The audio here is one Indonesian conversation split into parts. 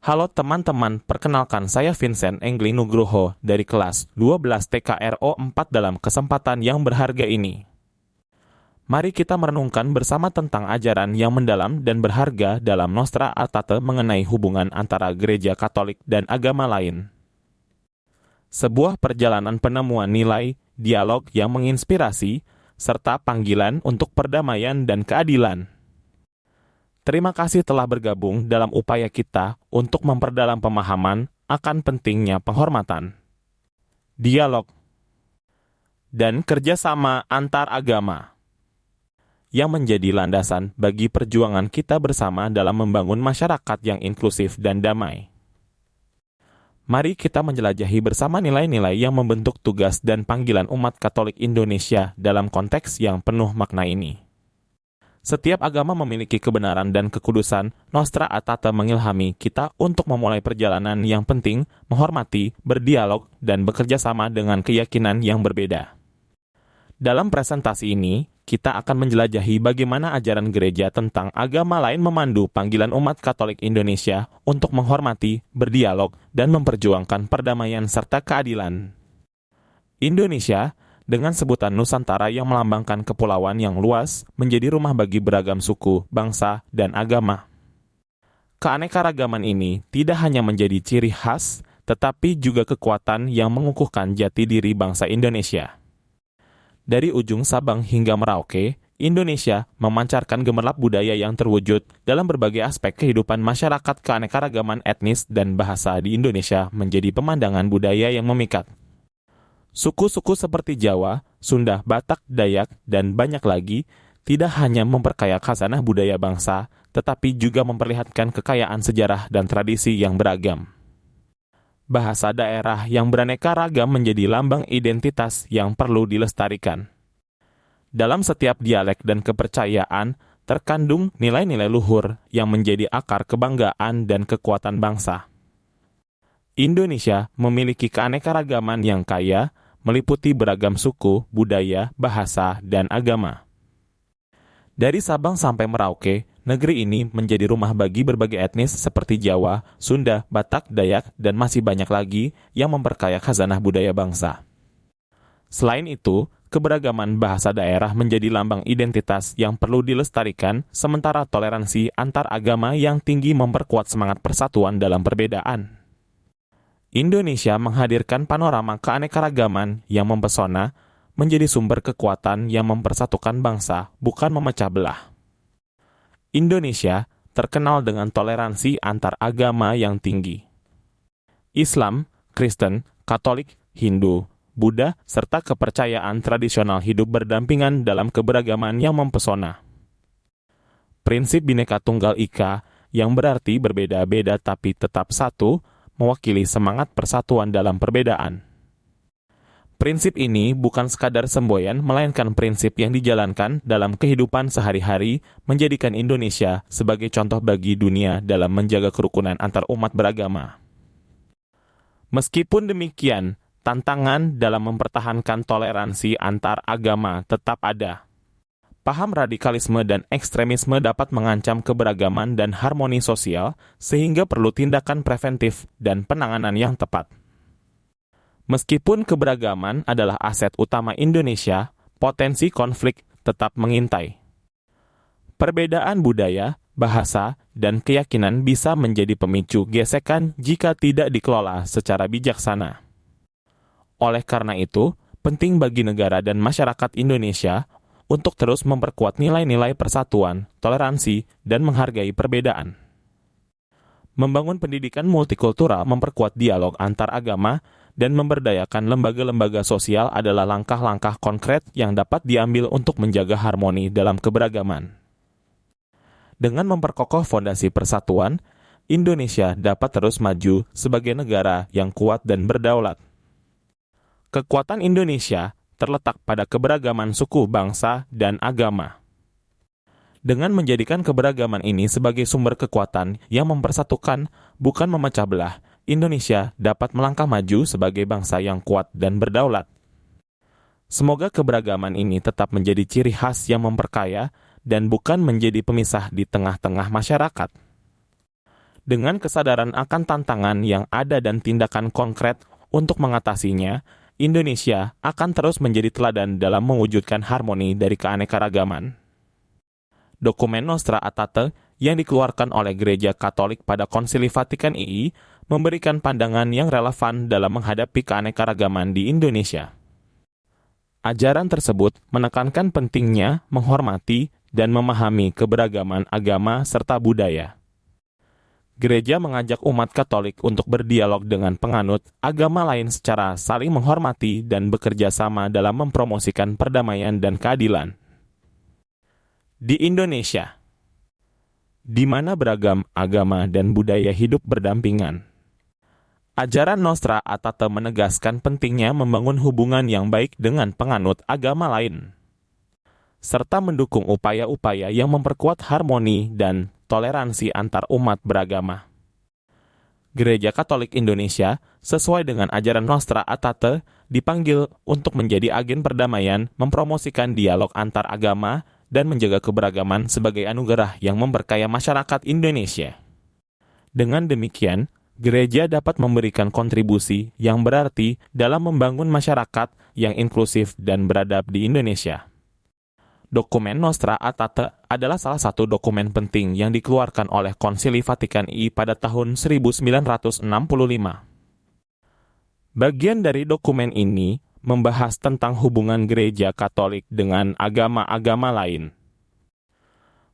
Halo teman-teman, perkenalkan saya Vincent Engli Nugroho dari kelas 12 TKRO 4 dalam kesempatan yang berharga ini. Mari kita merenungkan bersama tentang ajaran yang mendalam dan berharga dalam Nostra Aetate mengenai hubungan antara gereja Katolik dan agama lain. Sebuah perjalanan penemuan nilai, dialog yang menginspirasi, serta panggilan untuk perdamaian dan keadilan. Terima kasih telah bergabung dalam upaya kita untuk memperdalam pemahaman akan pentingnya penghormatan, dialog, dan kerjasama antar agama yang menjadi landasan bagi perjuangan kita bersama dalam membangun masyarakat yang inklusif dan damai. Mari kita menjelajahi bersama nilai-nilai yang membentuk tugas dan panggilan umat Katolik Indonesia dalam konteks yang penuh makna ini. Setiap agama memiliki kebenaran dan kekudusan. Nostra Aetate mengilhami kita untuk memulai perjalanan yang penting, menghormati, berdialog, dan bekerja sama dengan keyakinan yang berbeda. Dalam presentasi ini, kita akan menjelajahi bagaimana ajaran gereja tentang agama lain memandu panggilan umat Katolik Indonesia untuk menghormati, berdialog, dan memperjuangkan perdamaian serta keadilan. Indonesia, dengan sebutan Nusantara yang melambangkan kepulauan yang luas, menjadi rumah bagi beragam suku, bangsa, dan agama. Keanekaragaman ini tidak hanya menjadi ciri khas, tetapi juga kekuatan yang mengukuhkan jati diri bangsa Indonesia. Dari ujung Sabang hingga Merauke, Indonesia memancarkan gemerlap budaya yang terwujud dalam berbagai aspek kehidupan masyarakat. Keanekaragaman etnis dan bahasa di Indonesia menjadi pemandangan budaya yang memikat. Suku-suku seperti Jawa, Sunda, Batak, Dayak, dan banyak lagi tidak hanya memperkaya khazanah budaya bangsa, tetapi juga memperlihatkan kekayaan sejarah dan tradisi yang beragam. Bahasa daerah yang beraneka ragam menjadi lambang identitas yang perlu dilestarikan. Dalam setiap dialek dan kepercayaan, terkandung nilai-nilai luhur yang menjadi akar kebanggaan dan kekuatan bangsa. Indonesia memiliki keanekaragaman yang kaya, meliputi beragam suku, budaya, bahasa, dan agama. Dari Sabang sampai Merauke, negeri ini menjadi rumah bagi berbagai etnis seperti Jawa, Sunda, Batak, Dayak, dan masih banyak lagi yang memperkaya khazanah budaya bangsa. Selain itu, keberagaman bahasa daerah menjadi lambang identitas yang perlu dilestarikan, sementara toleransi antar agama yang tinggi memperkuat semangat persatuan dalam perbedaan. Indonesia menghadirkan panorama keanekaragaman yang mempesona, menjadi sumber kekuatan yang mempersatukan bangsa, bukan memecah belah. Indonesia terkenal dengan toleransi antar agama yang tinggi. Islam, Kristen, Katolik, Hindu, Buddha, serta kepercayaan tradisional hidup berdampingan dalam keberagaman yang mempesona. Prinsip Bhinneka Tunggal Ika, yang berarti berbeda-beda tapi tetap satu, mewakili semangat persatuan dalam perbedaan. Prinsip ini bukan sekadar semboyan, melainkan prinsip yang dijalankan dalam kehidupan sehari-hari, menjadikan Indonesia sebagai contoh bagi dunia dalam menjaga kerukunan antar umat beragama. Meskipun demikian, tantangan dalam mempertahankan toleransi antar agama tetap ada. Paham radikalisme dan ekstremisme dapat mengancam keberagaman dan harmoni sosial, sehingga perlu tindakan preventif dan penanganan yang tepat. Meskipun keberagaman adalah aset utama Indonesia, potensi konflik tetap mengintai. Perbedaan budaya, bahasa, dan keyakinan bisa menjadi pemicu gesekan jika tidak dikelola secara bijaksana. Oleh karena itu, penting bagi negara dan masyarakat Indonesia untuk terus memperkuat nilai-nilai persatuan, toleransi, dan menghargai perbedaan. Membangun pendidikan multikultural, memperkuat dialog antar agama, dan memberdayakan lembaga-lembaga sosial adalah langkah-langkah konkret yang dapat diambil untuk menjaga harmoni dalam keberagaman. Dengan memperkokoh fondasi persatuan, Indonesia dapat terus maju sebagai negara yang kuat dan berdaulat. Kekuatan Indonesia terletak pada keberagaman suku, bangsa, dan agama. Dengan menjadikan keberagaman ini sebagai sumber kekuatan yang mempersatukan, bukan memecah belah, Indonesia dapat melangkah maju sebagai bangsa yang kuat dan berdaulat. Semoga keberagaman ini tetap menjadi ciri khas yang memperkaya dan bukan menjadi pemisah di tengah-tengah masyarakat. Dengan kesadaran akan tantangan yang ada dan tindakan konkret untuk mengatasinya, Indonesia akan terus menjadi teladan dalam mewujudkan harmoni dari keanekaragaman. Dokumen Nostra Aetate yang dikeluarkan oleh Gereja Katolik pada Konsili Vatikan II memberikan pandangan yang relevan dalam menghadapi keanekaragaman di Indonesia. Ajaran tersebut menekankan pentingnya menghormati dan memahami keberagaman agama serta budaya. Gereja mengajak umat Katolik untuk berdialog dengan penganut agama lain secara saling menghormati dan bekerja sama dalam mempromosikan perdamaian dan keadilan. Di Indonesia, di mana beragam agama dan budaya hidup berdampingan, ajaran Nostra Aetate menegaskan pentingnya membangun hubungan yang baik dengan penganut agama lain, serta mendukung upaya-upaya yang memperkuat harmoni dan toleransi antar umat beragama. Gereja Katolik Indonesia, sesuai dengan ajaran Nostra Aetate, dipanggil untuk menjadi agen perdamaian, mempromosikan dialog antar agama, dan menjaga keberagaman sebagai anugerah yang memberkaya masyarakat Indonesia. Dengan demikian, gereja dapat memberikan kontribusi yang berarti dalam membangun masyarakat yang inklusif dan beradab di Indonesia. Dokumen Nostra Aetate adalah salah satu dokumen penting yang dikeluarkan oleh Konsili Vatikan II pada tahun 1965. Bagian dari dokumen ini membahas tentang hubungan gereja Katolik dengan agama-agama lain.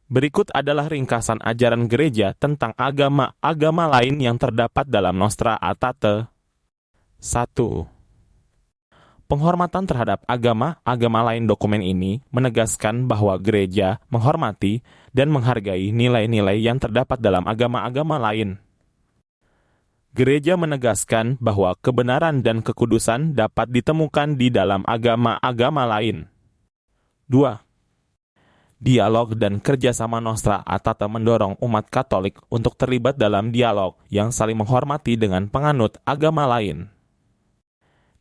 Berikut adalah ringkasan ajaran gereja tentang agama-agama lain yang terdapat dalam Nostra Aetate. 1. Penghormatan terhadap agama-agama lain. Dokumen ini menegaskan bahwa gereja menghormati dan menghargai nilai-nilai yang terdapat dalam agama-agama lain. Gereja menegaskan bahwa kebenaran dan kekudusan dapat ditemukan di dalam agama-agama lain. 2. Dialog dan kerjasama Nostra Aetate mendorong umat Katolik untuk terlibat dalam dialog yang saling menghormati dengan penganut agama lain.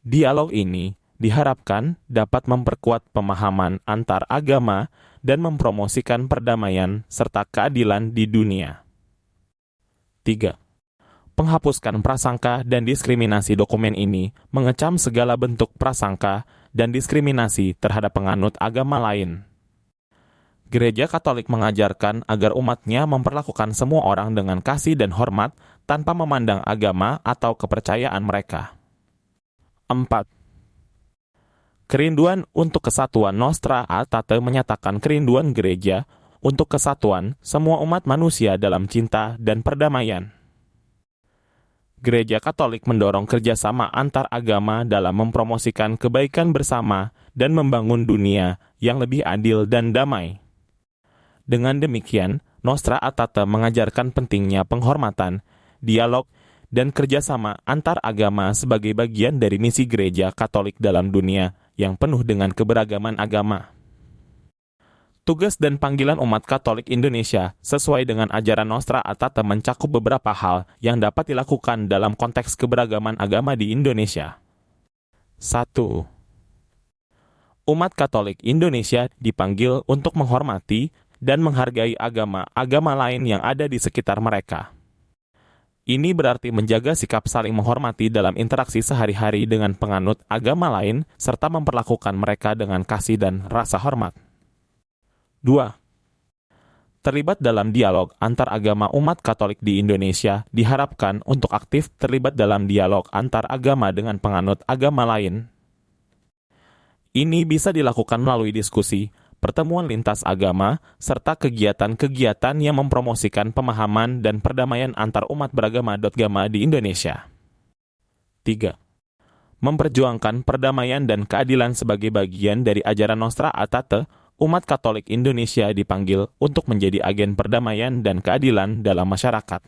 Dialog ini diharapkan dapat memperkuat pemahaman antar agama dan mempromosikan perdamaian serta keadilan di dunia. 3. Penghapuskan prasangka dan diskriminasi. Dokumen ini mengecam segala bentuk prasangka dan diskriminasi terhadap penganut agama lain. Gereja Katolik mengajarkan agar umatnya memperlakukan semua orang dengan kasih dan hormat tanpa memandang agama atau kepercayaan mereka. 4. Kerinduan untuk kesatuan. Nostra Aetate menyatakan kerinduan gereja untuk kesatuan semua umat manusia dalam cinta dan perdamaian. Gereja Katolik mendorong kerjasama antar agama dalam mempromosikan kebaikan bersama dan membangun dunia yang lebih adil dan damai. Dengan demikian, Nostra Aetate mengajarkan pentingnya penghormatan, dialog, dan kerjasama antar agama sebagai bagian dari misi gereja Katolik dalam dunia yang penuh dengan keberagaman agama. Tugas dan panggilan umat Katolik Indonesia sesuai dengan ajaran Nostra Aetate mencakup beberapa hal yang dapat dilakukan dalam konteks keberagaman agama di Indonesia. 1. Umat Katolik Indonesia dipanggil untuk menghormati dan menghargai agama-agama lain yang ada di sekitar mereka. Ini berarti menjaga sikap saling menghormati dalam interaksi sehari-hari dengan penganut agama lain serta memperlakukan mereka dengan kasih dan rasa hormat. 2. Terlibat dalam dialog antar agama. Umat Katolik di Indonesia diharapkan untuk aktif terlibat dalam dialog antar agama dengan penganut agama lain. Ini bisa dilakukan melalui diskusi, pertemuan lintas agama, serta kegiatan-kegiatan yang mempromosikan pemahaman dan perdamaian antar umat beragama di Indonesia. 3. Memperjuangkan perdamaian dan keadilan sebagai bagian dari ajaran Nostra Aetate. Umat Katolik Indonesia dipanggil untuk menjadi agen perdamaian dan keadilan dalam masyarakat.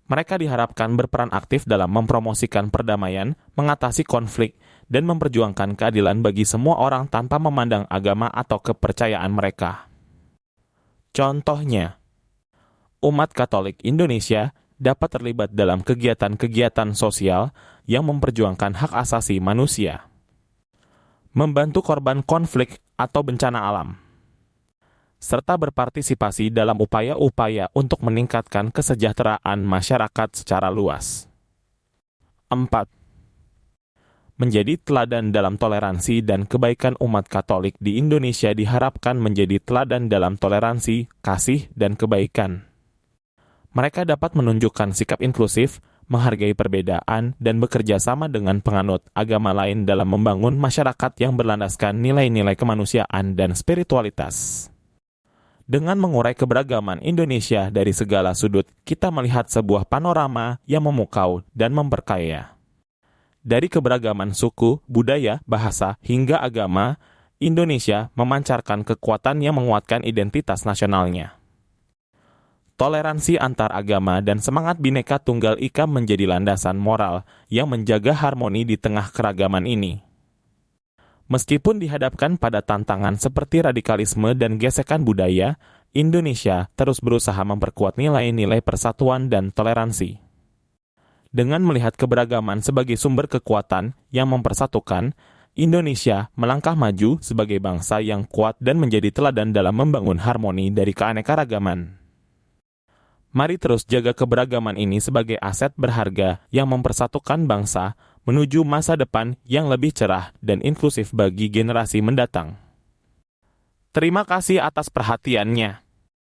Mereka diharapkan berperan aktif dalam mempromosikan perdamaian, mengatasi konflik, dan memperjuangkan keadilan bagi semua orang tanpa memandang agama atau kepercayaan mereka. Contohnya, umat Katolik Indonesia dapat terlibat dalam kegiatan-kegiatan sosial yang memperjuangkan hak asasi manusia, membantu korban konflik atau bencana alam, serta berpartisipasi dalam upaya-upaya untuk meningkatkan kesejahteraan masyarakat secara luas. 4. Menjadi teladan dalam toleransi dan kebaikan umat Katolik di Indonesia diharapkan menjadi teladan dalam toleransi, kasih, dan kebaikan. Mereka dapat menunjukkan sikap inklusif, menghargai perbedaan, dan bekerja sama dengan penganut agama lain dalam membangun masyarakat yang berlandaskan nilai-nilai kemanusiaan dan spiritualitas. Dengan mengurai keberagaman Indonesia dari segala sudut, kita melihat sebuah panorama yang memukau dan memperkaya. Dari keberagaman suku, budaya, bahasa, hingga agama, Indonesia memancarkan kekuatan yang menguatkan identitas nasionalnya. Toleransi antar agama dan semangat Bhinneka Tunggal Ika menjadi landasan moral yang menjaga harmoni di tengah keragaman ini. Meskipun dihadapkan pada tantangan seperti radikalisme dan gesekan budaya, Indonesia terus berusaha memperkuat nilai-nilai persatuan dan toleransi. Dengan melihat keberagaman sebagai sumber kekuatan yang mempersatukan, Indonesia melangkah maju sebagai bangsa yang kuat dan menjadi teladan dalam membangun harmoni dari keanekaragaman. Mari terus jaga keberagaman ini sebagai aset berharga yang mempersatukan bangsa menuju masa depan yang lebih cerah dan inklusif bagi generasi mendatang. Terima kasih atas perhatiannya.